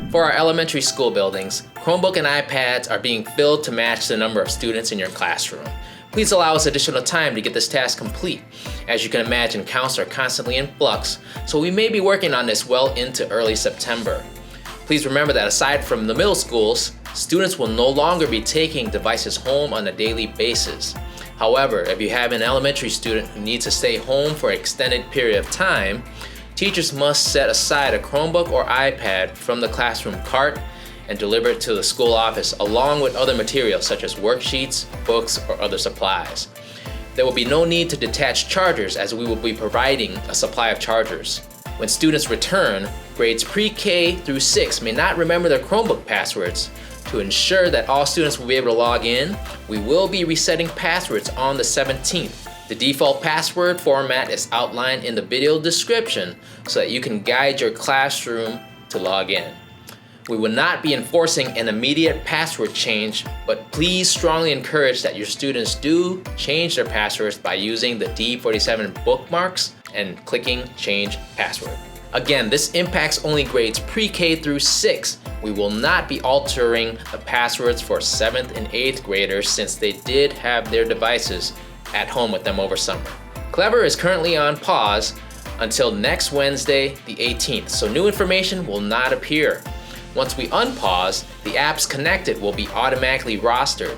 For our elementary school buildings, Chromebook and iPads are being filled to match the number of students in your classroom. Please allow us additional time to get this task complete. As you can imagine, counts are constantly in flux, so we may be working on this well into early September. Please remember that aside from the middle schools, students will no longer be taking devices home on a daily basis. However, if you have an elementary student who needs to stay home for an extended period of time, teachers must set aside a Chromebook or iPad from the classroom cart and deliver it to the school office along with other materials such as worksheets, books, or other supplies. There will be no need to detach chargers as we will be providing a supply of chargers. When students return, grades pre-K through 6 may not remember their Chromebook passwords. To ensure that all students will be able to log in, we will be resetting passwords on the 17th. The default password format is outlined in the video description so that you can guide your classroom to log in. We will not be enforcing an immediate password change, but please strongly encourage that your students do change their passwords by using the D47 bookmarks and clicking Change Password. Again, this impacts only grades pre-K through 6. We will not be altering the passwords for 7th and 8th graders since they did have their devices at home with them over summer. Clever is currently on pause until next Wednesday, the 18th, so new information will not appear. Once we unpause, the apps connected will be automatically rostered.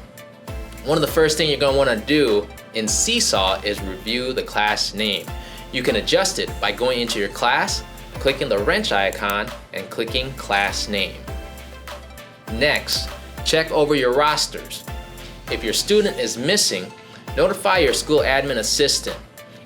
One of the first things you're going to want to do in Seesaw is review the class name. You can adjust it by going into your class, clicking the wrench icon, and clicking class name. Next, check over your rosters. If your student is missing, notify your school admin assistant.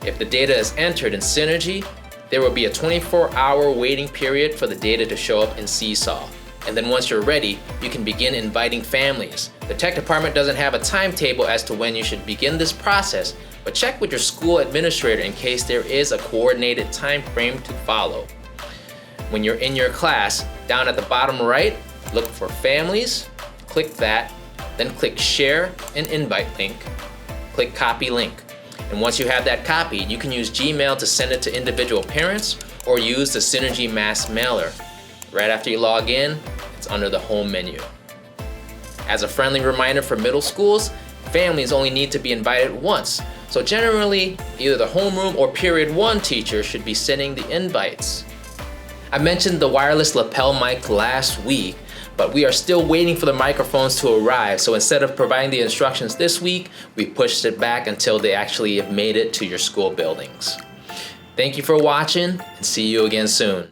If the data is entered in Synergy, there will be a 24-hour waiting period for the data to show up in Seesaw. And then once you're ready, you can begin inviting families. The tech department doesn't have a timetable as to when you should begin this process, but check with your school administrator in case there is a coordinated time frame to follow. When you're in your class, down at the bottom right, look for families, click that, then click share and invite link, click copy link. And once you have that copied, you can use Gmail to send it to individual parents or use the Synergy mass mailer. Right after you log in, it's under the home menu. As a friendly reminder for middle schools, families only need to be invited once. So generally, either the homeroom or period 1 teacher should be sending the invites. I mentioned the wireless lapel mic last week, but we are still waiting for the microphones to arrive. So instead of providing the instructions this week, we pushed it back until they actually have made it to your school buildings. Thank you for watching and see you again soon.